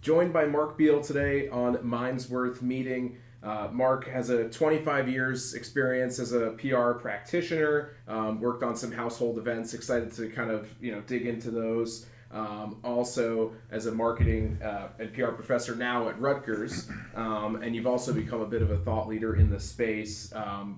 Joined by Mark Beal today on Minds Worth Meeting. Mark has a 25 years experience as a PR practitioner, worked on some household events, excited to kind of, dig into those. Also as a marketing and PR professor now at Rutgers, and you've also become a bit of a thought leader in the space,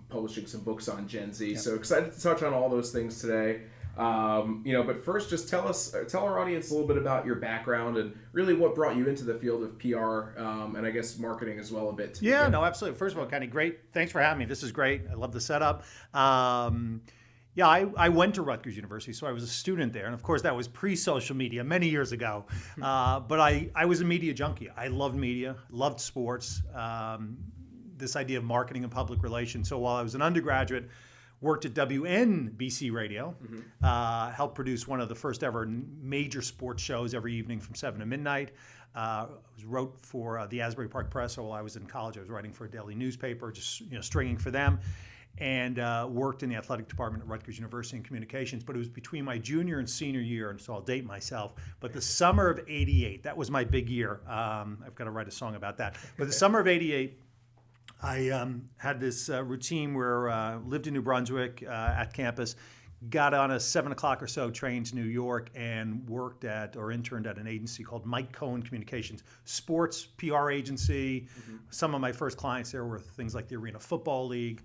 publishing some books on Gen-Z. Yep. So excited to touch on all those things today. But first, just tell our audience a little bit about your background and really what brought you into the field of PR, and I guess marketing as well a bit. Yeah, no, absolutely. First of all, Kenny, great. Thanks for having me. This is great. I love the setup. I went to Rutgers University, so I was a student there. And of course, that was pre-social media many years ago. But I was a media junkie. I loved media, loved sports, this idea of marketing and public relations. So while I was an undergraduate, worked at WNBC Radio, helped produce one of the first ever major sports shows every evening from 7 to midnight. Wrote for the Asbury Park Press. So while I was in college, I was writing for a daily newspaper, just stringing for them. And worked in the athletic department at Rutgers University in communications. But it was between my junior and senior year, and so I'll date myself. But the summer of '88, that was my big year. I've got to write a song about that. But the summer of '88, I had this routine where lived in New Brunswick at campus, got on a 7 o'clock or so train to New York, and interned at an agency called Mike Cohen Communications, sports PR agency. Some of my first clients there were things like the Arena Football League.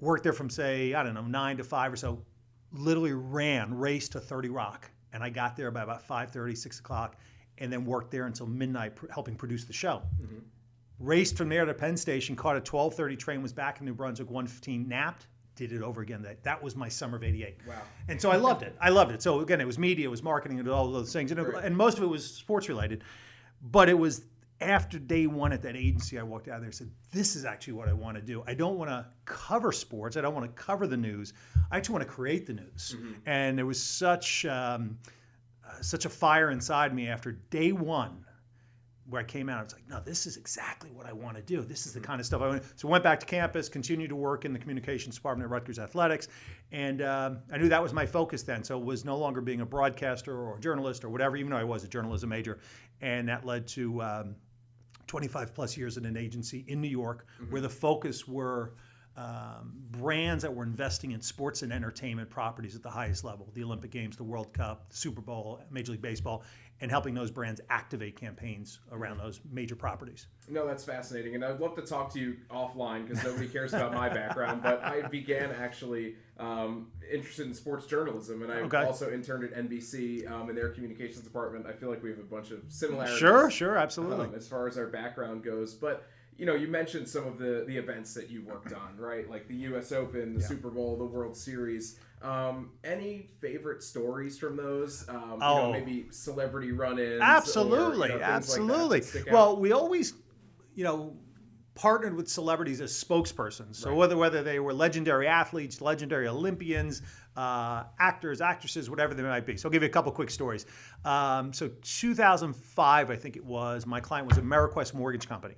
Worked there from, say, 9 to 5 or so, literally raced to 30 Rock. And I got there by about 5:30, 6 o'clock, and then worked there until midnight helping produce the show. Raced from there to Penn Station, caught a 12:30 train, was back in New Brunswick, 1:15, napped, did it over again. That was my summer of '88. Wow. And so I loved it. So again, it was media, it was marketing, and all those things. And most of it was sports related. But it was after day one at that agency, I walked out of there and said, this is actually what I want to do. I don't want to cover sports. I don't want to cover the news. I actually want to create the news. And there was such a fire inside me after day one where I came out. I was like, no, this is exactly what I want to do. This is the kind of stuff I want to do. So I went back to campus, continued to work in the communications department at Rutgers Athletics. And I knew that was my focus then. So it was no longer being a broadcaster or a journalist or whatever, even though I was a journalism major. And that led to 25 plus years in an agency in New York, where the focus were brands that were investing in sports and entertainment properties at the highest level, the Olympic Games, the World Cup, the Super Bowl, Major League Baseball, and helping those brands activate campaigns around those major properties. No, that's fascinating. And I'd love to talk to you offline because nobody cares about my background, but I began actually interested in sports journalism, and I also interned at NBC in their communications department. I feel like we have a bunch of similarities. Sure, absolutely. As far as our background goes. But you mentioned some of the events that you worked on, right? Like the U.S. Open, the Super Bowl, the World Series. Any favorite stories from those? Maybe celebrity run-ins? Absolutely. Or, absolutely. Like that well, we always, partnered with celebrities as spokespersons. So whether they were legendary athletes, legendary Olympians, actors, actresses, whatever they might be. So I'll give you a couple quick stories. So 2005, I think it was, my client was AmeriQuest Mortgage Company.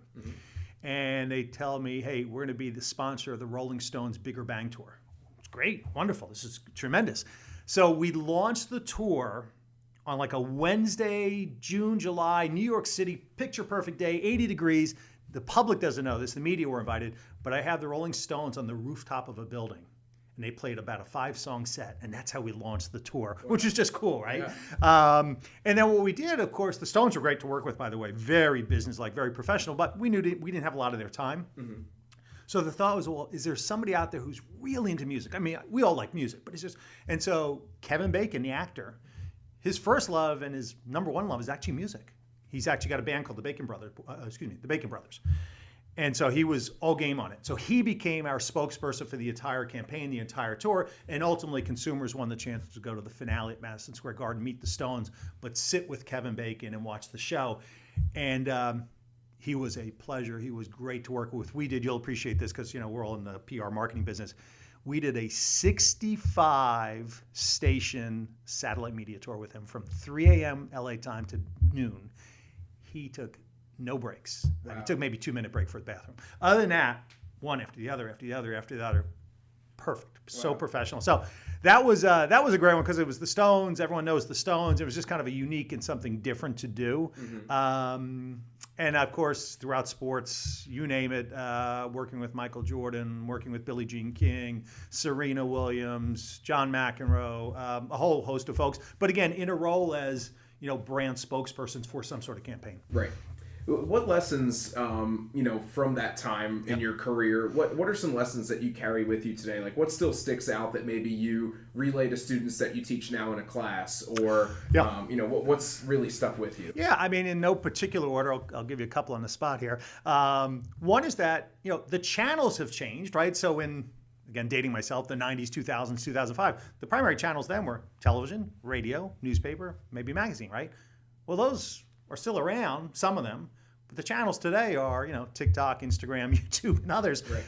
And they tell me, hey, we're going to be the sponsor of the Rolling Stones Bigger Bang Tour. It's great, wonderful, this is tremendous. So we launched the tour on like a Wednesday, June, July, New York City, picture perfect day, 80 degrees. The public doesn't know this, the media were invited, but I have the Rolling Stones on the rooftop of a building. And they played about a 5-song set, and that's how we launched the tour, which is just cool, right? Yeah. And then what we did, of course, the Stones were great to work with, by the way, very businesslike, very professional, but we knew we didn't have a lot of their time. So the thought was, well, is there somebody out there who's really into music? I mean, we all like music, but it's just, and so Kevin Bacon, the actor, his first love and his number one love is actually music. He's actually got a band called the Bacon Brothers. And so he was all game on it. So he became our spokesperson for the entire campaign, the entire tour, and ultimately consumers won the chance to go to the finale at Madison Square Garden, meet the Stones, but sit with Kevin Bacon and watch the show. And he was a pleasure. He was great to work with. You'll appreciate this because, we're all in the PR marketing business. We did a 65 station satellite media tour with him from 3 a.m. LA time to noon. He took no breaks. Wow. He took maybe 2-minute break for the bathroom. Other than that, one after the other, perfect, so professional. So that was a great one because it was the Stones. Everyone knows the Stones. It was just kind of a unique and something different to do. And of course, throughout sports, you name it, working with Michael Jordan, working with Billie Jean King, Serena Williams, John McEnroe, a whole host of folks. But again, in a role as brand spokespersons for some sort of campaign. Right. What lessons, from that time in your career, what are some lessons that you carry with you today? Like what still sticks out that maybe you relay to students that you teach now in a class or, what's really stuck with you? Yeah, I mean, in no particular order, I'll give you a couple on the spot here. One is that, the channels have changed, right? So again, dating myself, the 90s, 2000s, 2005, the primary channels then were television, radio, newspaper, maybe magazine, right? Well, those are still around, some of them, but the channels today are, TikTok, Instagram, YouTube, and others. Right.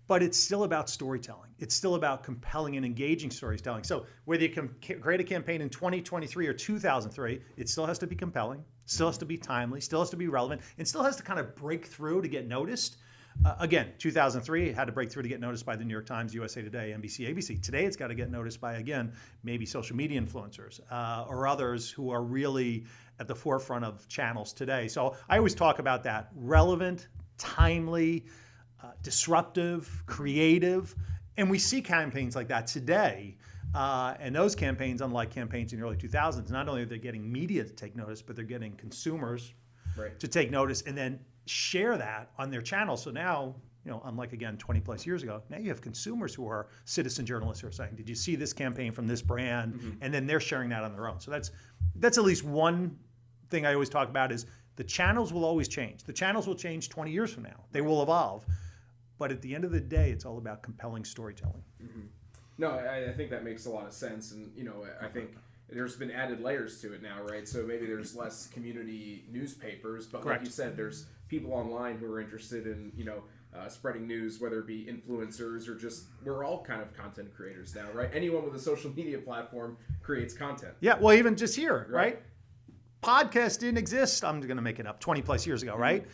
But it's still about storytelling. It's still about compelling and engaging storytelling. So whether you can create a campaign in 2023 or 2003, it still has to be compelling, still has to be timely, still has to be relevant, and still has to kind of break through to get noticed. Again, 2003, it had to break through to get noticed by the New York Times, USA Today, NBC, ABC. Today, it's got to get noticed by, again, maybe social media influencers or others who are really at the forefront of channels today. So I always talk about that. Relevant, timely, disruptive, creative. And we see campaigns like that today. And those campaigns, unlike campaigns in the early 2000s, not only are they getting media to take notice, but they're getting consumers to take notice and then share that on their channel. So now, unlike again 20 plus years ago, now you have consumers who are citizen journalists who are saying, did you see this campaign from this brand? And then they're sharing that on their own. So that's at least one thing I always talk about is the channels will always change. The channels will change 20 years from now. They will evolve. But at the end of the day, it's all about compelling storytelling. No, I think that makes a lot of sense. And, I think there's been added layers to it now, right? So maybe there's less community newspapers, but Correct. Like you said, there's people online who are interested in, spreading news, whether it be influencers or just, we're all kind of content creators now, right? Anyone with a social media platform creates content. Yeah, well, even just here, right? Podcast didn't exist, I'm going to make it up, 20 plus years ago, right?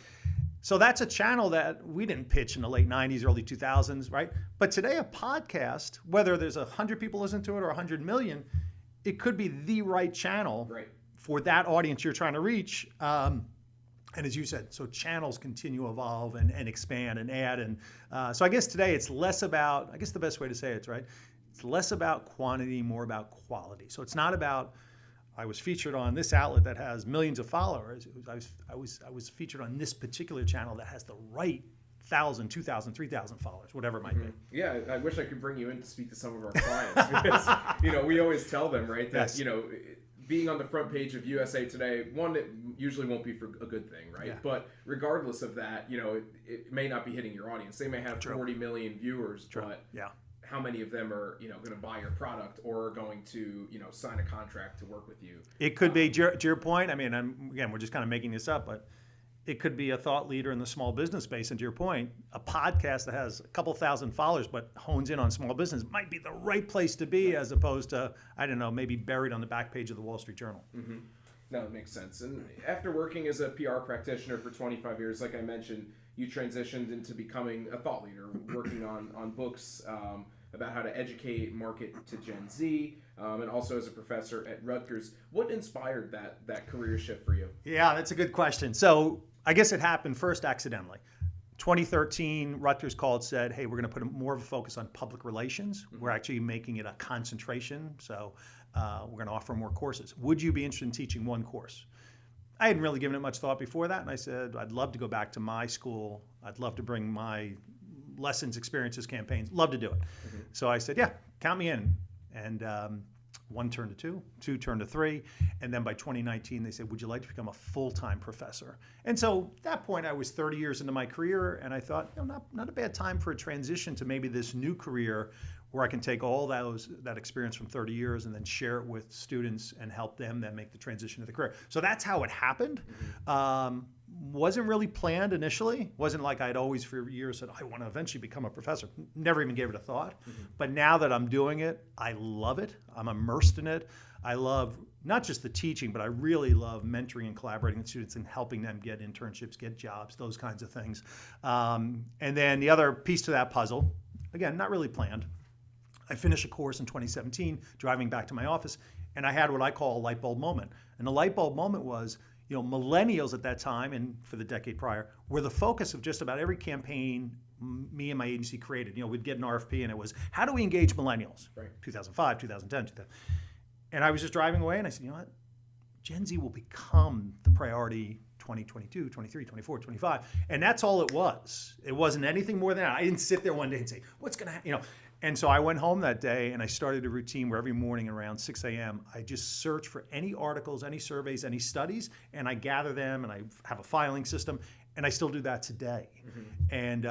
So that's a channel that we didn't pitch in the late 90s, early 2000s, right? But today a podcast, whether there's 100 people listen to it or 100 million, it could be the right channel for that audience you're trying to reach. And as you said, so channels continue to evolve and expand and add. And so I guess today it's less about, I guess the best way to say it, right? It's less about quantity, more about quality. So it's not about, I was featured on this outlet that has millions of followers. I was featured on this particular channel that has the right 1,000, 2,000, 3,000 followers, whatever it might be. Yeah, I wish I could bring you in to speak to some of our clients because, we always tell them, right, that, being on the front page of USA Today, one, it usually won't be for a good thing, right? Yeah. But regardless of that, it may not be hitting your audience. They may have 40 million viewers, but how many of them are, going to buy your product or are going to, sign a contract to work with you? It could be, to your point, I mean, again, we're just kind of making this up, but it could be a thought leader in the small business space. And to your point, a podcast that has a couple thousand followers but hones in on small business might be the right place to be as opposed to, I don't know, maybe buried on the back page of the Wall Street Journal. No, it makes sense. And after working as a PR practitioner for 25 years, like I mentioned, you transitioned into becoming a thought leader, working on books about how to educate, market to Gen Z, and also as a professor at Rutgers. What inspired that career shift for you? Yeah, that's a good question. So I guess it happened first accidentally. 2013, Rutgers called, said, hey, we're going to put more of a focus on public relations. We're actually making it a concentration, so we're going to offer more courses. Would you be interested in teaching one course? I hadn't really given it much thought before that, and I said, I'd love to go back to my school. I'd love to bring my lessons, experiences, campaigns. Love to do it. So I said, yeah, count me in. And one turned to two, two turned to three. And then by 2019, they said, would you like to become a full-time professor? And so at that point, I was 30 years into my career, and I thought, not a bad time for a transition to maybe this new career where I can take all that experience from 30 years and then share it with students and help them then make the transition to the career. So that's how it happened. Wasn't really planned initially. Wasn't like I'd always for years said, I want to eventually become a professor. Never even gave it a thought. But now that I'm doing it, I love it. I'm immersed in it. I love not just the teaching, but I really love mentoring and collaborating with students and helping them get internships, get jobs, those kinds of things. And then the other piece to that puzzle, again, not really planned. I finished a course in 2017, driving back to my office, and I had what I call a light bulb moment. And the light bulb moment was, millennials at that time, and for the decade prior, were the focus of just about every campaign me and my agency created. We'd get an RFP, and it was, how do we engage millennials? Right. 2005, 2010, 2000. And I was just driving away, and I said, you know what? Gen Z will become the priority 2022, 23, 24, 25. And that's all it was. It wasn't anything more than that. I didn't sit there one day and say, what's going to happen? And so I went home that day and I started a routine where every morning around 6 a.m., I just search for any articles, any surveys, any studies, and I gather them and I have a filing system. And I still do that today. And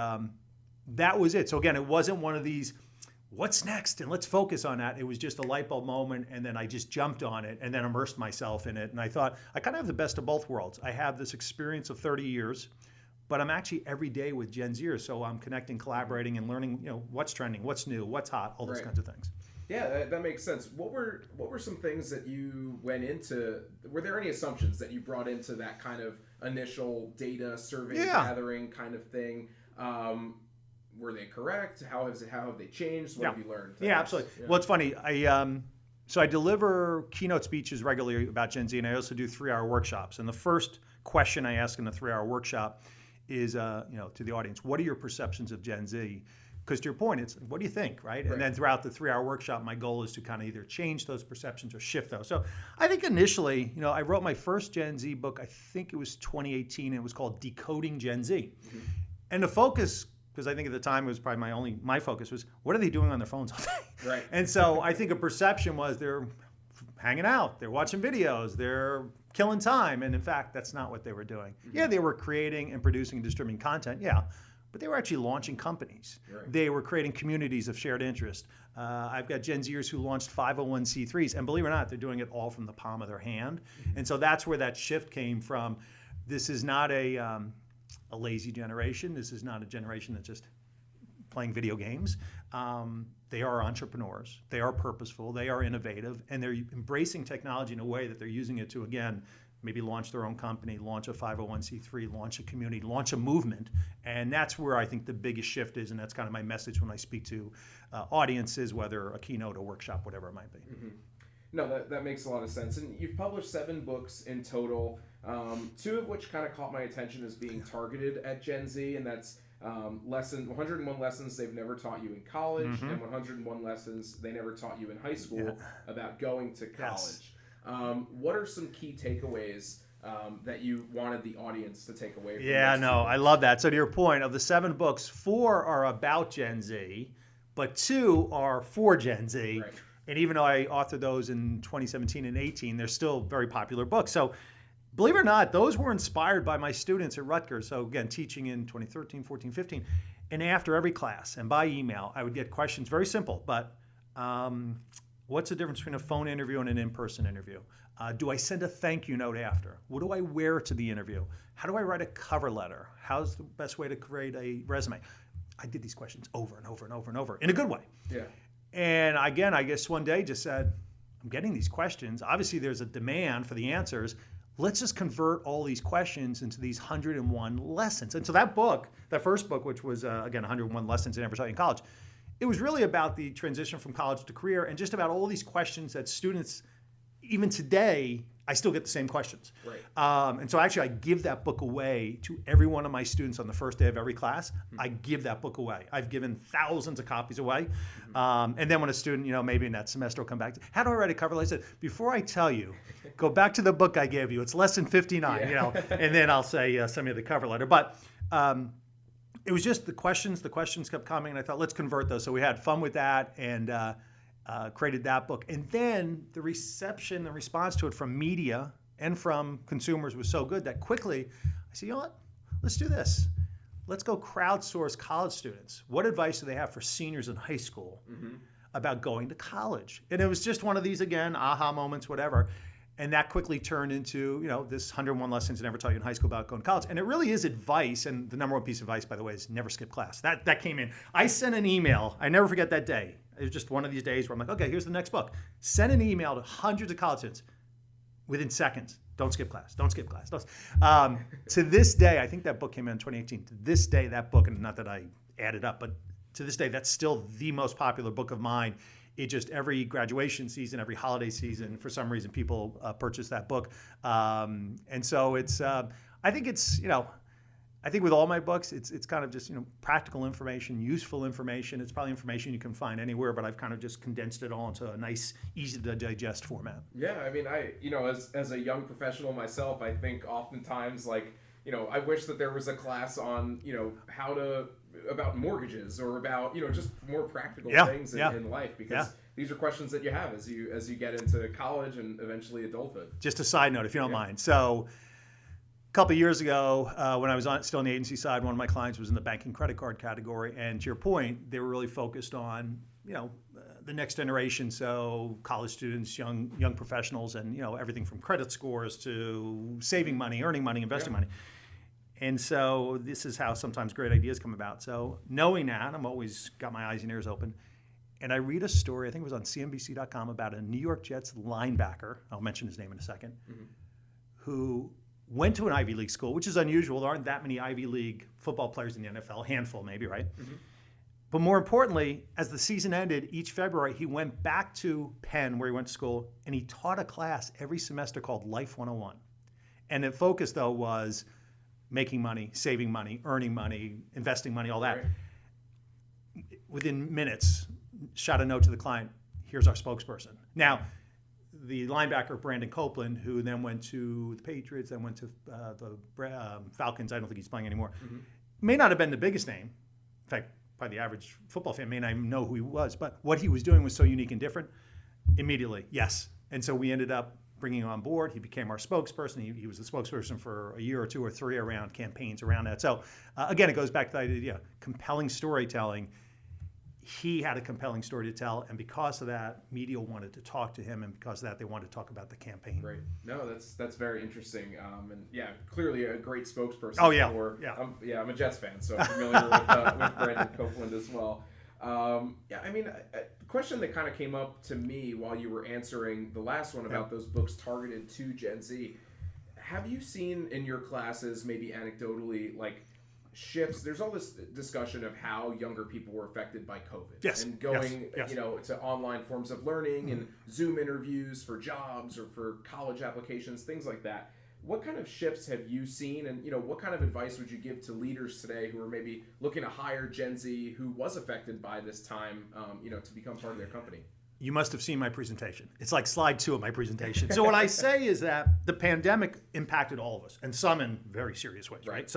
that was it. So again, it wasn't one of these, what's next? And let's focus on that. It was just a light bulb moment. And then I just jumped on it and then immersed myself in it. And I thought, I kind of have the best of both worlds. I have this experience of 30 years, but I'm actually every day with Gen-Zers. So I'm connecting, collaborating, and learning, what's trending, what's new, what's hot, all those kinds of things. Yeah, that makes sense. What were some things that you went into? Were there any assumptions that you brought into that kind of initial data survey gathering kind of thing? Were they correct? How have they changed? What have you learned? Yeah, absolutely. Yeah. Well, it's funny. I deliver keynote speeches regularly about Gen Z, and I also do 3-hour workshops. And the first question I ask in the 3-hour workshop is, to the audience, what are your perceptions of Gen Z? Because to your point, it's what do you think, right? And then throughout the 3-hour workshop, my goal is to kind of either change those perceptions or shift those. So I think initially, I wrote my first Gen Z book, I think it was 2018, and it was called Decoding Gen Z. And the focus, because I think at the time it was probably my focus was, what are they doing on their phones all day? Right. And so I think a perception was they're hanging out, they're watching videos, they're killing time. And in fact, that's not what they were doing. Yeah, they were creating and producing and distributing content, but they were actually launching companies. Right. They were creating communities of shared interest. I've got Gen-Zers who launched 501c3s, and believe it or not, they're doing it all from the palm of their hand. And so that's where that shift came from. This is not a lazy generation. This is not a generation that's just playing video games. They are entrepreneurs. They are purposeful. They are innovative. And they're embracing technology in a way that they're using it to, again, maybe launch their own company, launch a 501c3, launch a community, launch a movement. And that's where I think the biggest shift is. And that's kind of my message when I speak to audiences, whether a keynote or workshop, whatever it might be. No, that makes a lot of sense. And you've published 7 books in total, 2 of which kind of caught my attention as being targeted at Gen Z, and that's 101 lessons they've never taught you in college, and 101 lessons they never taught you in high school about going to college. What are some key takeaways that you wanted the audience to take away from this? I love that. So to your point, of the 7 books, 4 are about Gen Z, but 2 are for Gen Z. Right. And even though I authored those in 2017 and 18, they're still very popular books. So believe it or not, those were inspired by my students at Rutgers. So again, teaching in 2013, 14, 15. And after every class and by email, I would get questions, very simple, but what's the difference between a phone interview and an in-person interview? Do I send a thank you note after? What do I wear to the interview? How do I write a cover letter? How's the best way to create a resume? I did these questions over and over and over and over in a good way. Yeah. And again, I guess one day just said, I'm getting these questions. Obviously, there's a demand for the answers. Let's just convert all these questions into these 101 lessons. And so that book, that first book, which was, again, 101 Lessons I Never Taught You in College, it was really about the transition from college to career and just about all these questions that students, even today, I still get the same questions. Right. And so actually, I give that book away to every one of my students on the first day of every class. I give that book away. I've given thousands of copies away. And then when a student, maybe in that semester will come back, how do I write a cover letter? I said, before I tell you, go back to the book I gave you. It's lesson 59, and then I'll say, send me the cover letter. But it was just the questions kept coming, and I thought, let's convert those. So we had fun with that, and created that book. And then the reception, the response to it from media and from consumers was so good that quickly I said, you know what, let's do this. Let's go crowdsource college students. What advice do they have for seniors in high school about going to college? And it was just one of these, again, aha moments, whatever. And that quickly turned into, this 101 lessons I never taught you in high school about going to college. And it really is advice. And the number one piece of advice, by the way, is never skip class. That came in. I sent an email. I never forget that day. It was just one of these days where I'm like, okay, here's the next book. Send an email to hundreds of college students within seconds. Don't skip class. Don't skip class. To this day, I think that book came out in 2018. To this day, that book, and not that I added up, but to this day, that's still the most popular book of mine. It just every graduation season, every holiday season, for some reason, people purchase that book. And so it's, I think it's, I think with all my books, it's kind of just, practical information, useful information. It's probably information you can find anywhere, but I've kind of just condensed it all into a nice, easy to digest format. Yeah, I mean, as a young professional myself, I think oftentimes I wish that there was a class on, about mortgages or about, just more practical things in life, because these are questions that you have as you get into college and eventually adulthood. Just a side note, if you don't mind. So a couple of years ago, when I was still on the agency side, one of my clients was in the banking credit card category. And to your point, they were really focused on, the next generation. So college students, young professionals, and, everything from credit scores to saving money, earning money, investing money. And so this is how sometimes great ideas come about. So knowing that, I'm always got my eyes and ears open. And I read a story, I think it was on CNBC.com, about a New York Jets linebacker, I'll mention his name in a second, who went to an Ivy League school, which is unusual. There aren't that many Ivy League football players in the NFL, a handful maybe, right? But more importantly, as the season ended, each February, he went back to Penn, where he went to school, and he taught a class every semester called Life 101. And the focus, though, was making money, saving money, earning money, investing money, all that. Right. Within minutes, shot a note to the client, here's our spokesperson. Now, the linebacker, Brandon Copeland, who then went to the Patriots, then went to the Falcons, I don't think he's playing anymore, may not have been the biggest name. In fact, probably the average football fan may not even know who he was, but what he was doing was so unique and different. Immediately, yes. And so we ended up bringing him on board. He became our spokesperson. He was the spokesperson for a year or two or three around campaigns around that. So again, it goes back to the idea, compelling storytelling. He had a compelling story to tell, and because of that, media wanted to talk to him, and because of that, they wanted to talk about the campaign. Great. No, that's very interesting, and clearly a great spokesperson. Oh yeah, I'm a Jets fan, so I'm familiar with Brandon Copeland as well. A question that kind of came up to me while you were answering the last one about those books targeted to Gen Z. Have you seen in your classes, maybe anecdotally, shifts? There's all this discussion of how younger people were affected by COVID. Yes. And going, to online forms of learning and Zoom interviews for jobs or for college applications, things like that. What kind of shifts have you seen, and what kind of advice would you give to leaders today who are maybe looking to hire Gen Z who was affected by this time, to become part of their company? You must have seen my presentation. It's like slide 2 of my presentation. So what I say is that the pandemic impacted all of us, and some in very serious ways, right?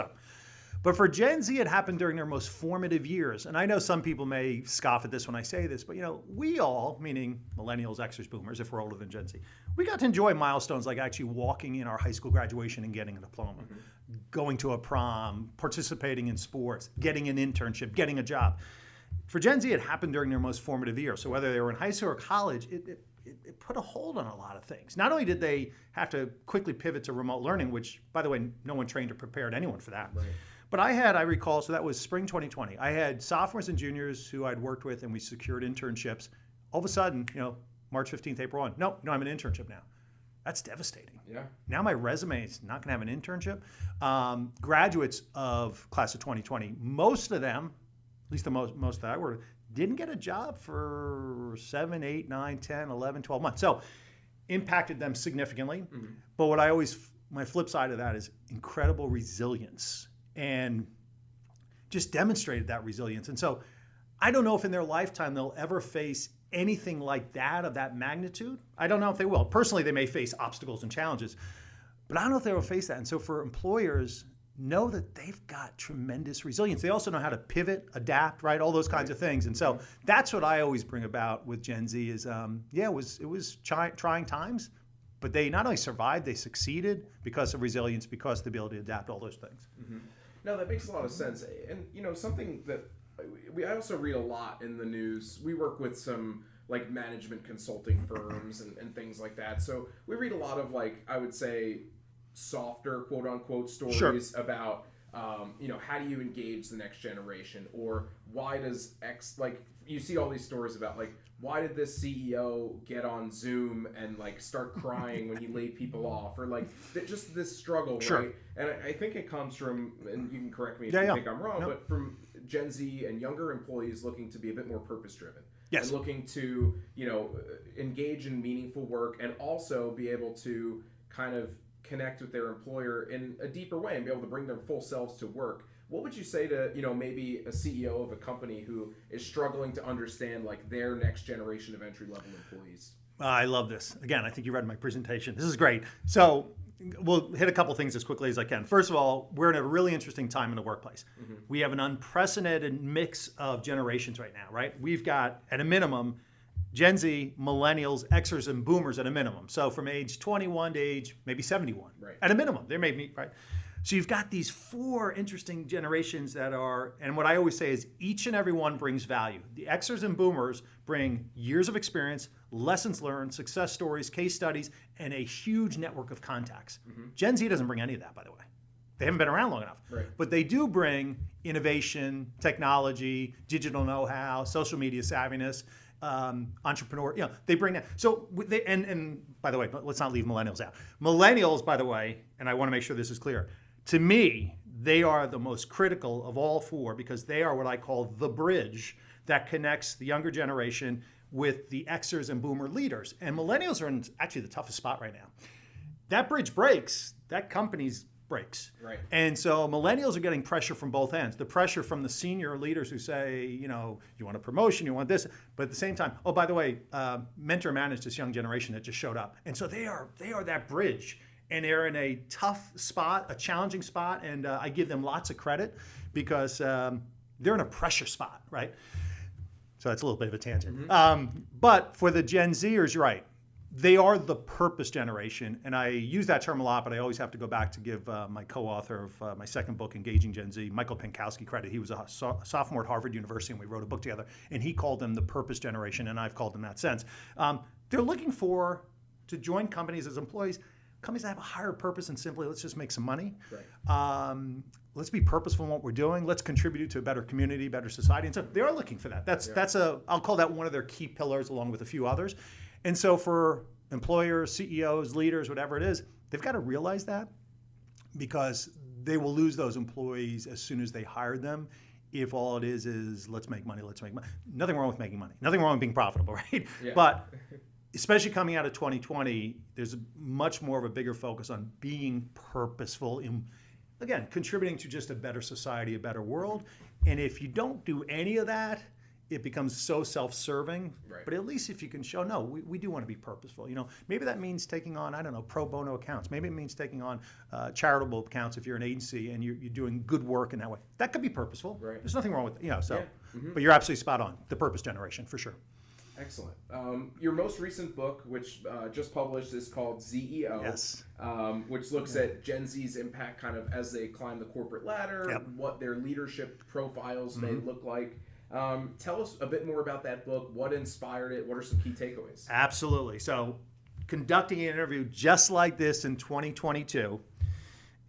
But for Gen Z, it happened during their most formative years. And I know some people may scoff at this when I say this, but we all, meaning millennials, Xers, boomers, if we're older than Gen Z, we got to enjoy milestones like actually walking in our high school graduation and getting a diploma, going to a prom, participating in sports, getting an internship, getting a job. For Gen Z, it happened during their most formative years. So whether they were in high school or college, it put a hold on a lot of things. Not only did they have to quickly pivot to remote learning, which, by the way, no one trained or prepared anyone for that. Right. But I recall, so that was spring 2020. I had sophomores and juniors who I'd worked with, and we secured internships. All of a sudden, March 15th, April 1, nope, you don't have an internship now. That's devastating. Yeah. Now my resume is not going to have an internship. Graduates of class of 2020, most of them, at least the most that I worked with, didn't get a job for 7, 8, 9, 10, 11, 12 months. So impacted them significantly. But my flip side of that is incredible resilience, and just demonstrated that resilience. And so I don't know if in their lifetime they'll ever face anything like that of that magnitude. I don't know if they will. Personally, they may face obstacles and challenges, but I don't know if they will face that. And so for employers, know that they've got tremendous resilience. They also know how to pivot, adapt, right? All those kinds of things. And so that's what I always bring about with Gen Z is, it was trying times, but they not only survived, they succeeded because of resilience, because of the ability to adapt, all those things. No, that makes a lot of sense. And, something that I also read a lot in the news. We work with some management consulting firms and things like that. So we read a lot of I would say softer quote unquote stories about, how do you engage the next generation, or why does X, you see all these stories about why did this CEO get on Zoom and start crying when he laid people off, or just this struggle, right? And I think it comes from, and you can correct me if you think I'm wrong, but from Gen Z and younger employees looking to be a bit more purpose-driven. Yes. And looking to, engage in meaningful work and also be able to kind of connect with their employer in a deeper way and be able to bring their full selves to work. What would you say to, maybe a CEO of a company who is struggling to understand like their next generation of entry-level employees? I love this. Again, I think you read my presentation. This is great. So we'll hit a couple things as quickly as I can. First of all, we're in a really interesting time in the workplace. Mm-hmm. We have an unprecedented mix of generations right now, right? We've got, at a minimum, Gen Z, millennials, Xers, and boomers at a minimum. So from age 21 to age maybe 71, right. At a minimum. They may meet, right? So you've got these four interesting generations that are, and what I always say is each and every one brings value. The Xers and boomers bring years of experience, lessons learned, success stories, case studies, and a huge network of contacts. Mm-hmm. Gen Z doesn't bring any of that, by the way. They haven't been around long enough. Right. But they do bring innovation, technology, digital know-how, social media savviness, entrepreneur, they bring that. So and by the way, let's not leave millennials out. Millennials, by the way, and I want to make sure this is clear, to me, they are the most critical of all four because they are what I call the bridge that connects the younger generation with the Xers and boomer leaders. And millennials are in actually the toughest spot right now. That bridge breaks, that company's breaks. Right. And so millennials are getting pressure from both ends. The pressure from the senior leaders who say, you want a promotion, you want this, but at the same time, oh, by the way, mentor managed this young generation that just showed up. And so they are that bridge. And they're in a tough spot, a challenging spot, and I give them lots of credit because they're in a pressure spot, right? So that's a little bit of a tangent. Mm-hmm. But for the Gen Zers, you're right. They are the purpose generation, and I use that term a lot, but I always have to go back to give my co-author of my second book, Engaging Gen Z, Michael Penkowski, credit. He was a sophomore at Harvard University, and we wrote a book together, and he called them the purpose generation, and I've called them that since. They're looking to join companies as employees, companies that have a higher purpose than simply let's just make some money. Right. Let's be purposeful in what we're doing. Let's contribute to a better community, better society. And so they are looking for that. I'll call that one of their key pillars along with a few others. And so for employers, CEOs, leaders, whatever it is, they've got to realize that because they will lose those employees as soon as they hire them if all it is let's make money. Nothing wrong with making money. Nothing wrong with being profitable, right? Yeah. But especially coming out of 2020, there's much more of a bigger focus on being purposeful in, again, contributing to just a better society, a better world. And if you don't do any of that, it becomes so self-serving. Right. But at least if you can show, no, we do want to be purposeful. Maybe that means taking on, pro bono accounts. Maybe it means taking on charitable accounts if you're an agency and you're doing good work in that way. That could be purposeful. Right. There's nothing wrong with it. Yeah. Mm-hmm. But you're absolutely spot on. The purpose generation, for sure. Excellent. Your most recent book, which just published, is called ZEO, yes. Which looks at Gen Z's impact kind of as they climb the corporate ladder, yep. what their leadership profiles mm-hmm. may look like. Tell us a bit more about that book. What inspired it? What are some key takeaways? Absolutely. So conducting an interview just like this in 2022, it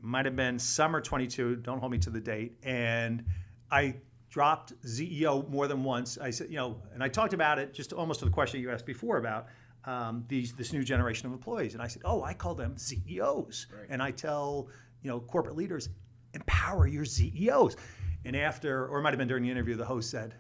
might have been summer 22, don't hold me to the date, and I dropped ZEO more than once. I said, and I talked about it just almost to the question you asked before about this new generation of employees. And I said, I call them ZEOs. Right. And I tell, corporate leaders, empower your ZEOs. And or it might have been during the interview, the host said,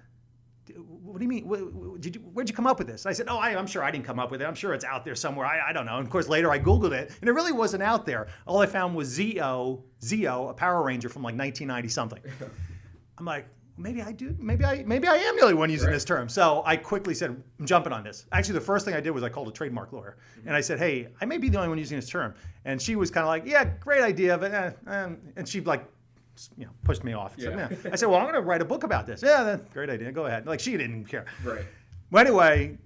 what do you mean? Where'd you come up with this? I said, I'm sure I didn't come up with it. I'm sure it's out there somewhere. I don't know. And of course, later I Googled it, and it really wasn't out there. All I found was Zeo, a Power Ranger from like 1990 something. I'm like, maybe I do. Maybe I am the only one using this term. So I quickly said, I'm jumping on this. Actually, the first thing I did was I called a trademark lawyer. Mm-hmm. And I said, hey, I may be the only one using this term. And she was kind of like, yeah, great idea. But and she pushed me off. Yeah. I said, well, I'm going to write a book about this. Yeah, that's a great idea. Go ahead. Like, she didn't care. Right. Well, anyway,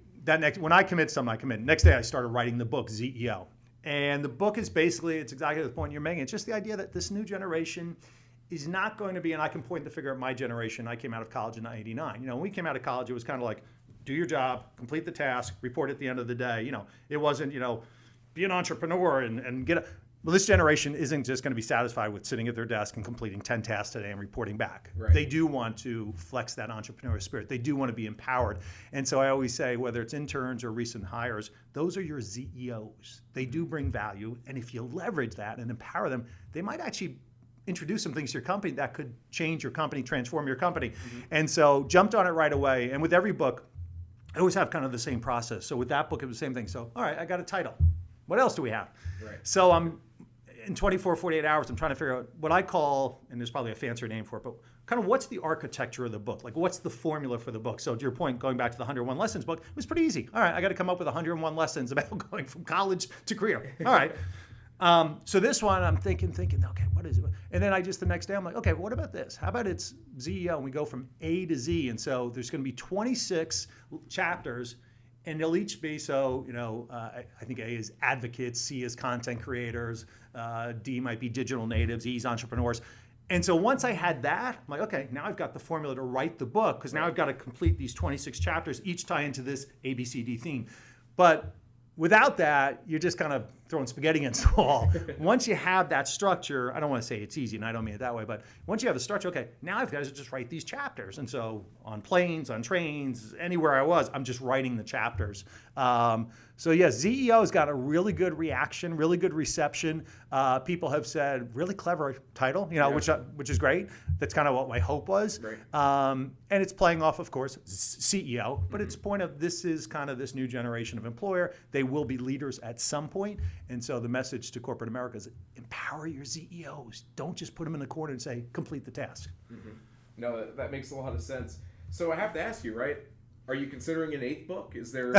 when I commit something, I commit. Next day, I started writing the book, ZEO. And the book is basically, it's exactly the point you're making. It's just the idea that this new generation is not going to be, and I can point the finger at my generation. I came out of college in 1989. When we came out of college, it was kind of like, do your job, complete the task, report at the end of the day. It wasn't, be an entrepreneur and get a... Well, this generation isn't just going to be satisfied with sitting at their desk and completing 10 tasks today and reporting back. Right. They do want to flex that entrepreneurial spirit. They do want to be empowered. And so I always say, whether it's interns or recent hires, those are your ZEOs. They do bring value. And if you leverage that and empower them, they might actually introduce some things to your company that could change your company, transform your company. And so jumped on it right away. And with every book, I always have kind of the same process. So with that book, it was the same thing. So, all right, I got a title. What else do we have? Right. So I'm in 24, 48 hours, I'm trying to figure out what I call, and there's probably a fancier name for it, but kind of what's the architecture of the book? Like, what's the formula for the book? So to your point, going back to the 101 Lessons book, it was pretty easy. All right, I got to come up with 101 lessons about going from college to career. All right. So this one, I'm thinking, okay, what is it? And then the next day, I'm like, okay, what about this? How about it's CEO, and we go from A to Z, and so there's going to be 26 chapters, and they'll each be, I think A is advocates, C is content creators, D might be digital natives, E is entrepreneurs. And so once I had that, I'm like, okay, now I've got the formula to write the book, because now I've got to complete these 26 chapters, each tie into this ABCD theme. But without that, you're just kind of throwing spaghetti against the wall. Once you have that structure, I don't want to say it's easy, and I don't mean it that way, but once you have the structure, okay, now I've got to just write these chapters. And so on planes, on trains, anywhere I was, I'm just writing the chapters. ZEO has got a really good reaction, really good reception. People have said, really clever title, which is great. That's kind of what my hope was. Right. And it's playing off, of course, CEO, but it's point of this is kind of this new generation of employer. They will be leaders at some point. And so the message to corporate America is empower your CEOs. Don't just put them in the corner and say, complete the task. Mm-hmm. No, that makes a lot of sense. So I have to ask you, right? Are you considering an 8th book? Is there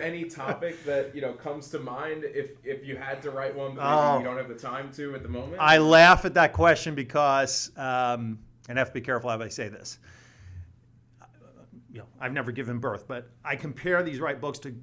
any topic that comes to mind if you had to write one, but maybe you don't have the time to at the moment? I laugh at that question because, and I have to be careful how I say this. I've never given birth, but I compare these books to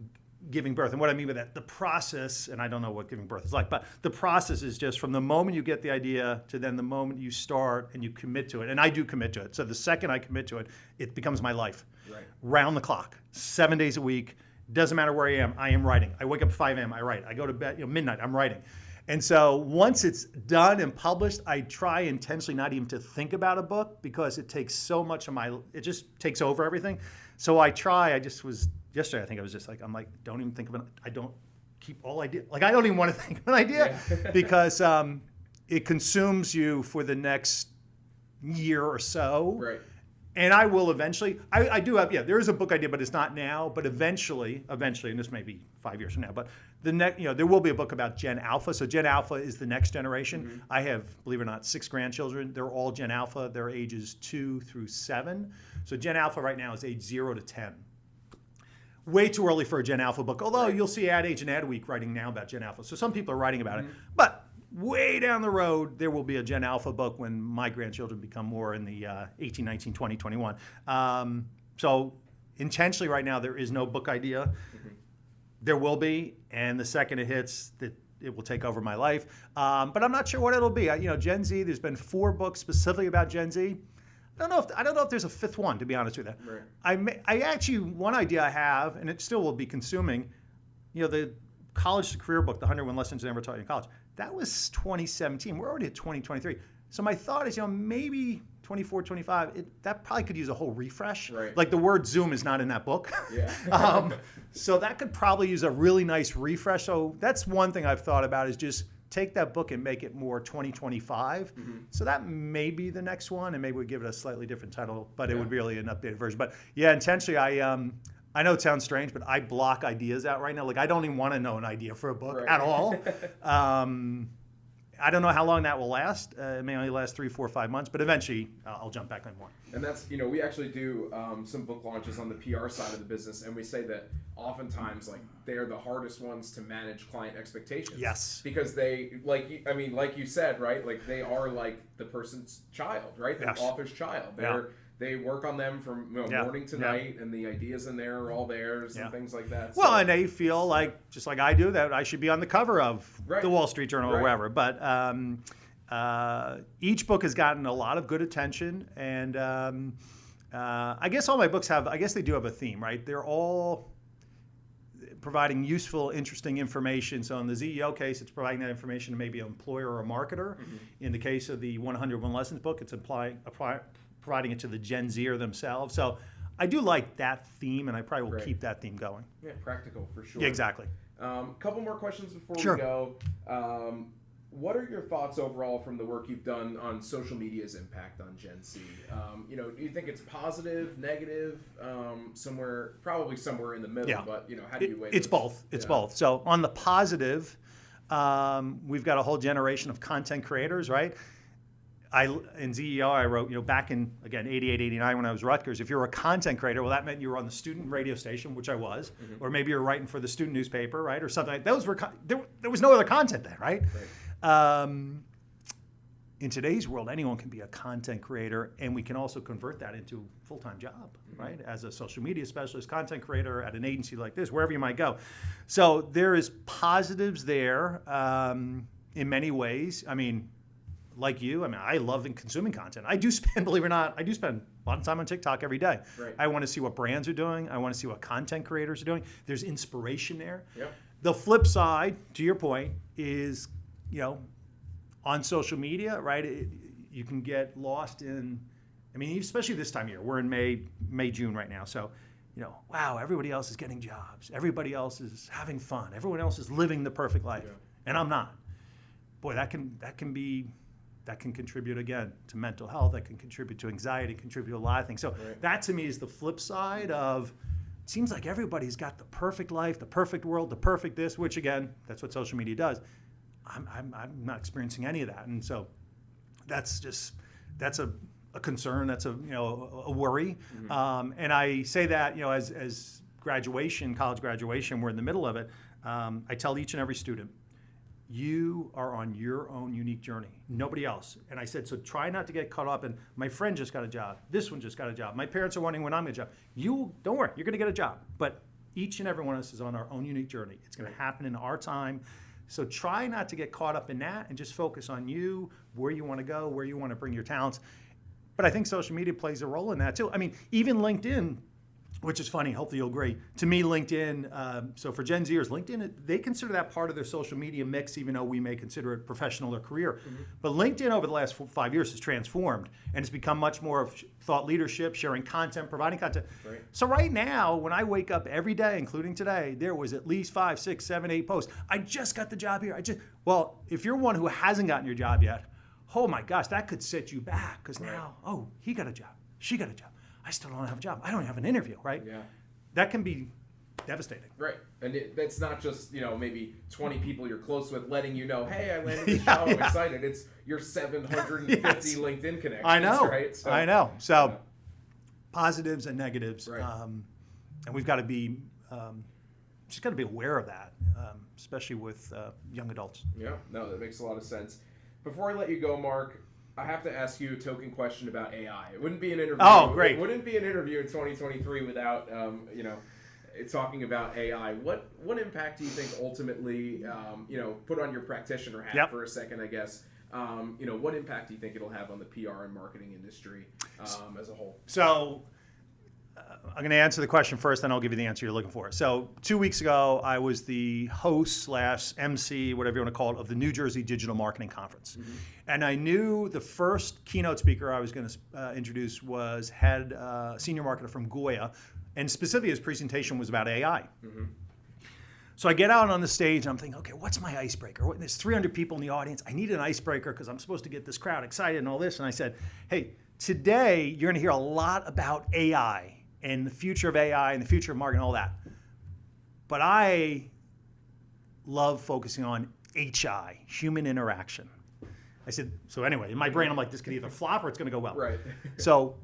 giving birth. And what I mean by that, the process, and I don't know what giving birth is like, but the process is just from the moment you get the idea to then the moment you start and you commit to it. And I do commit to it. So the second I commit to it, it becomes my life. Right. Round the clock, 7 days a week. Doesn't matter where I am writing. I wake up at 5 a.m., I write. I go to bed, midnight, I'm writing. And so once it's done and published, I try intentionally not even to think about a book because it takes so much of it just takes over everything. So yesterday, I think I was just like, don't even think of it. I don't keep all ideas. I don't even want to think of an idea because it consumes you for the next year or so. Right. And I will eventually, I do have, there is a book idea, but it's not now, but eventually, and this may be 5 years from now, but there will be a book about Gen Alpha. So Gen Alpha is the next generation. Mm-hmm. I have, believe it or not, 6 grandchildren. They're all Gen Alpha. They're ages 2 through 7. So Gen Alpha right now is age 0 to 10. Way too early for a Gen Alpha book, although you'll see Ad Age and Ad Week writing now about Gen Alpha. So some people are writing about it. But way down the road, there will be a Gen Alpha book when my grandchildren become more in the 18, 19, 20, 21. So intentionally right now, there is no book idea. Mm-hmm. There will be, and the second it hits, it will take over my life. But I'm not sure what it'll be. Gen Z, there's been 4 books specifically about Gen Z. I don't know if there's a 5th one, to be honest with you. Right. I actually, one idea I have, and it still will be consuming, the college to career book, the 101 Lessons I Never Taught You in College. That was 2017. We're already at 2023. So my thought is, maybe 24, 25, that probably could use a whole refresh. Right. Like the word Zoom is not in that book. Yeah. So that could probably use a really nice refresh. So that's one thing I've thought about is just take that book and make it more 2025. Mm-hmm. So that may be the next one, and maybe we give it a slightly different title, but it would be really an updated version. But intentionally, I know it sounds strange, but I block ideas out right now. I don't even want to know an idea for a book at all. I don't know how long that will last. It may only last 3, 4, 5 months, but eventually I'll jump back on more. And that's, we actually do some book launches on the PR side of the business, and we say that oftentimes, they're the hardest ones to manage client expectations. Yes. Because they, like you said, right? They are like the person's child, right? The author's child. They work on them from morning to night, and the ideas in there are all theirs and things like that. Well, and they feel just like I do, that I should be on the cover of the Wall Street Journal or wherever. But each book has gotten a lot of good attention, and I guess all my books they do have a theme, right? They're all providing useful, interesting information. So in the ZEO case, it's providing that information to maybe an employer or a marketer. Mm-hmm. In the case of the 101 Lessons book, it's providing it to the Gen-Zer themselves. So I do like that theme, and I probably will keep that theme going. Yeah, practical for sure. Yeah, exactly. Couple more questions before we go. what are your thoughts overall from the work you've done on social media's impact on Gen Z? Do you think it's positive, negative, probably somewhere in the middle? Yeah. But how do you weigh? It's both. It's both. So on the positive, we've got a whole generation of content creators, right? In ZEO, I wrote, back in, again, 88, 89, when I was Rutgers, if you're a content creator, well, that meant you were on the student radio station, which I was, or maybe you're writing for the student newspaper, right, or something. Those were there was no other content then, right? In today's world, anyone can be a content creator, and we can also convert that into a full-time job, right? As a social media specialist, content creator at an agency like this, wherever you might go. So there is positives there in many ways. I mean, like you, I love consuming content. I do spend, believe it or not, a lot of time on TikTok every day. Right. I want to see what brands are doing. I want to see what content creators are doing. There's inspiration there. Yep. The flip side, to your point, is, on social media, right, you can get lost in, especially this time of year. We're in May, June right now. So, wow, everybody else is getting jobs. Everybody else is having fun. Everyone else is living the perfect life. Yeah. And I'm not. Boy, that can contribute, again, to mental health. That can contribute to anxiety, contribute to a lot of things. So that, to me, is the flip side of, it seems like everybody's got the perfect life, the perfect world, the perfect this, which, again, that's what social media does. I'm not experiencing any of that. And so that's a concern. That's a worry. And I say that, as college graduation, we're in the middle of it. I tell each and every student, you are on your own unique journey, nobody else. And I said, so try not to get caught up in, my friend just got a job, this one just got a job, my parents are wondering when I'm going to get a job. You, don't worry, you're going to get a job. But each and every one of us is on our own unique journey. It's going to happen in our time. So try not to get caught up in that and just focus on you, where you want to go, where you want to bring your talents. But I think social media plays a role in that too. Even LinkedIn, which is funny, hopefully you'll agree. To me, LinkedIn, so for Gen-Zers, LinkedIn, they consider that part of their social media mix, even though we may consider it professional or career. But LinkedIn over the last 5 years has transformed, and it's become much more of thought leadership, sharing content, providing content. Right. So right now, when I wake up every day, including today, there was at least 5, 6, 7, 8 posts. I just got the job here. Well, if you're one who hasn't gotten your job yet, oh my gosh, that could set you back, because now, he got a job, she got a job. I still don't have a job. I don't have an interview, right? Yeah. That can be devastating. Right. And that's not just, maybe 20 people you're close with letting you know, hey, I landed this job, I'm excited. It's your 750 LinkedIn connections. I know. Right? So, I know. So positives and negatives. Right. And we've got to be, just got to be aware of that, especially with young adults. Yeah. No, that makes a lot of sense. Before I let you go, Mark, I have to ask you a token question about AI. It wouldn't be an interview. Oh, great. It wouldn't be an interview in 2023 without, talking about AI. What impact do you think ultimately, put on your practitioner hat for a second, I guess. What impact do you think it'll have on the PR and marketing industry as a whole? So I'm going to answer the question first, then I'll give you the answer you're looking for. So 2 weeks ago, I was the host / MC, whatever you want to call it, of the New Jersey Digital Marketing Conference. And I knew the first keynote speaker I was going to introduce was senior marketer from Goya, and specifically his presentation was about AI. So I get out on the stage and I'm thinking, okay, what's my icebreaker? There's 300 people in the audience. I need an icebreaker because I'm supposed to get this crowd excited and all this. And I said, hey, today you're going to hear a lot about AI and the future of AI and the future of marketing and all that. But I love focusing on HI, human interaction. I said, so anyway, in my brain, I'm like, this could either flop or it's going to go well. Right. So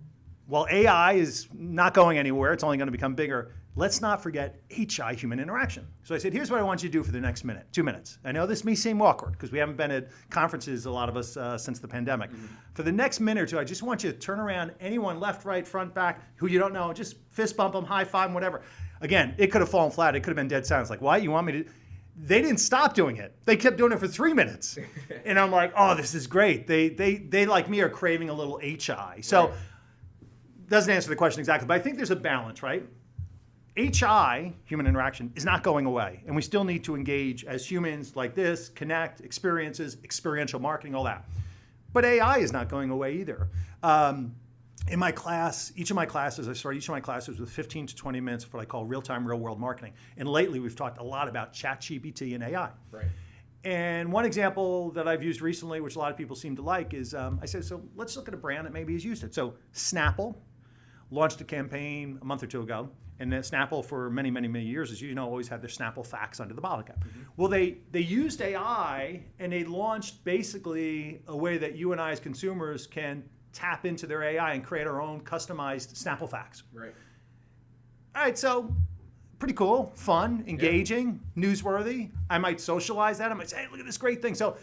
while AI is not going anywhere, it's only going to become bigger, let's not forget HI, human interaction. So I said, here's what I want you to do for the next 2 minutes. I know this may seem awkward because we haven't been at conferences, a lot of us, since the pandemic. For the next minute or two, I just want you to turn around anyone, left, right, front, back, who you don't know, just fist bump them, high five them, whatever. Again, it could have fallen flat. It could have been dead silence. Like, why? You want me to? They didn't stop doing it. They kept doing it for 3 minutes. And I'm like, oh, this is great. They like me, are craving a little HI. So doesn't answer the question exactly, but I think there's a balance, right? HI, human interaction, is not going away. And we still need to engage as humans like this, connect, experiences, experiential marketing, all that. But AI is not going away either. In my class, I start each of my classes with 15 to 20 minutes of what I call real-time, real-world marketing. And lately, we've talked a lot about ChatGPT and AI. Right. And one example that I've used recently, which a lot of people seem to like, is I said, so let's look at a brand that maybe has used it. So Snapple launched a campaign a month or two ago, and then Snapple for many, many, many years, as you know, always had their Snapple facts under the bottle cap. Mm-hmm. Well, they used AI, and they launched basically a way that you and I as consumers can tap into their AI and create our own customized Snapple facts. Right. All right, so pretty cool, fun, engaging, newsworthy. I might socialize that. I might say, hey, look at this great thing. So,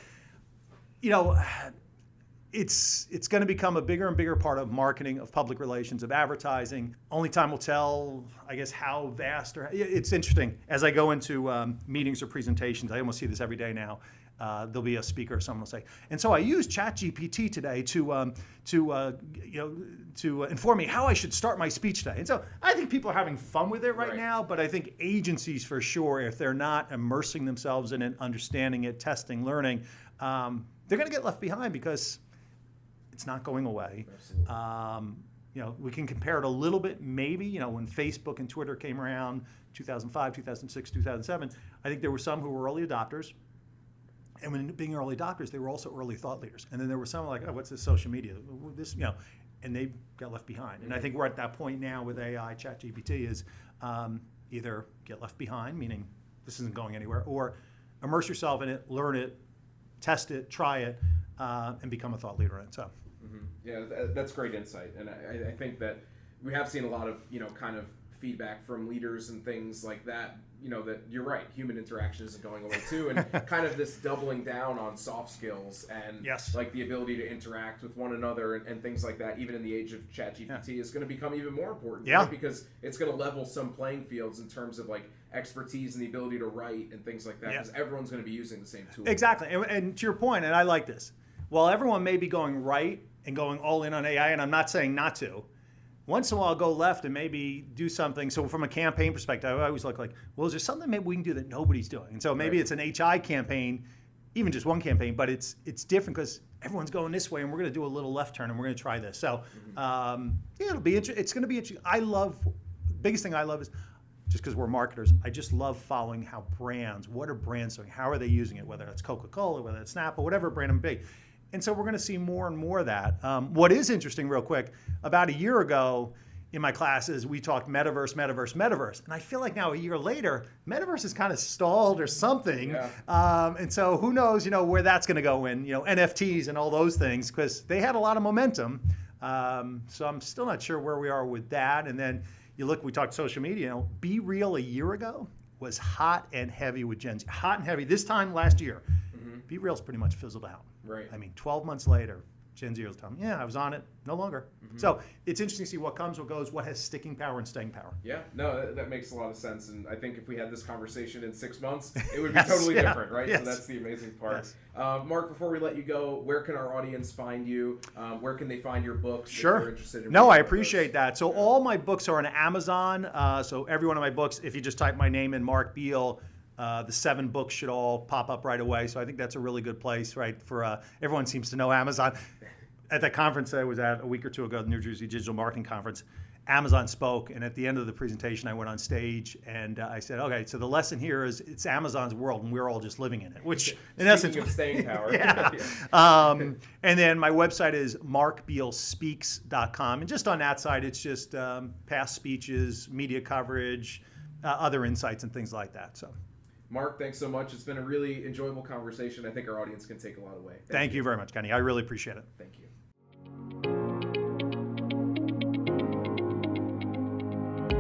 it's going to become a bigger and bigger part of marketing, of public relations, of advertising. Only time will tell, I guess, how vast or it's interesting. As I go into meetings or presentations, I almost see this every day now. There'll be a speaker, someone will say, and so I used ChatGPT today to inform me how I should start my speech today. And so I think people are having fun with it right now, but I think agencies for sure, if they're not immersing themselves in it, understanding it, testing, learning, they're going to get left behind because it's not going away. We can compare it a little bit, maybe, when Facebook and Twitter came around, 2005, 2006, 2007, I think there were some who were early adopters. And when being early adopters, they were also early thought leaders. And then there were some like, oh, what's this social media? This, and they got left behind. And I think we're at that point now with AI, ChatGPT is either get left behind, meaning this isn't going anywhere, or immerse yourself in it, learn it, test it, try it, and become a thought leader in it. So, yeah, that's great insight. And I think that we have seen a lot of, kind of feedback from leaders and things like that, that you're right, human interaction isn't going away too, and kind of this doubling down on soft skills and like the ability to interact with one another and things like that, even in the age of ChatGPT, is going to become even more important, right? Because it's going to level some playing fields in terms of like expertise and the ability to write and things like that, because everyone's going to be using the same tool. Exactly, and to your point, and I like this, while everyone may be going right and going all in on AI, and I'm not saying not to, once in a while go left and maybe do something. So from a campaign perspective, I always look like, well, is there something maybe we can do that nobody's doing? And so maybe it's an HI campaign, even just one campaign, but it's different because everyone's going this way and we're going to do a little left turn and we're going to try this. So it'll be interesting. It's going to be interesting. Biggest thing I love is, just because we're marketers, I just love following what are brands doing? How are they using it? Whether it's Coca-Cola, whether it's Snapple, whatever brand it may be. And so we're going to see more and more of that. What is interesting, real quick, about a year ago in my classes, we talked metaverse. And I feel like now, a year later, metaverse is kind of stalled or something. Yeah. And so who knows, where that's going to go in, NFTs and all those things, because they had a lot of momentum. So I'm still not sure where we are with that. And then we talked social media. Be Real a year ago was hot and heavy with Gen Z. Hot and heavy. This time last year, Be Real's pretty much fizzled out. Right. I mean, 12 months later, Gen Z was telling me, I was on it, no longer. So it's interesting to see what comes, what goes, what has sticking power and staying power. Yeah, no, that makes a lot of sense. And I think if we had this conversation in 6 months, it would be totally different, right? So that's the amazing part. Mark, before we let you go, where can our audience find you? Where can they find your books if they're interested in I appreciate that. So all my books are on Amazon. So every one of my books, if you just type my name in, Mark Beal, the 7 books should all pop up right away. So I think that's a really good place, right? For everyone seems to know Amazon. At that conference I was at a week or two ago, the New Jersey Digital Marketing Conference, Amazon spoke, and at the end of the presentation, I went on stage and I said, okay, so the lesson here is it's Amazon's world, and we're all just living in it, which in essence... Speaking of staying power. And then my website is markbealspeaks.com, and just on that side, it's just past speeches, media coverage, other insights, and things like that. So. Mark, thanks so much. It's been a really enjoyable conversation. I think our audience can take a lot away. Thank you very much, Kenny. I really appreciate it. Thank you.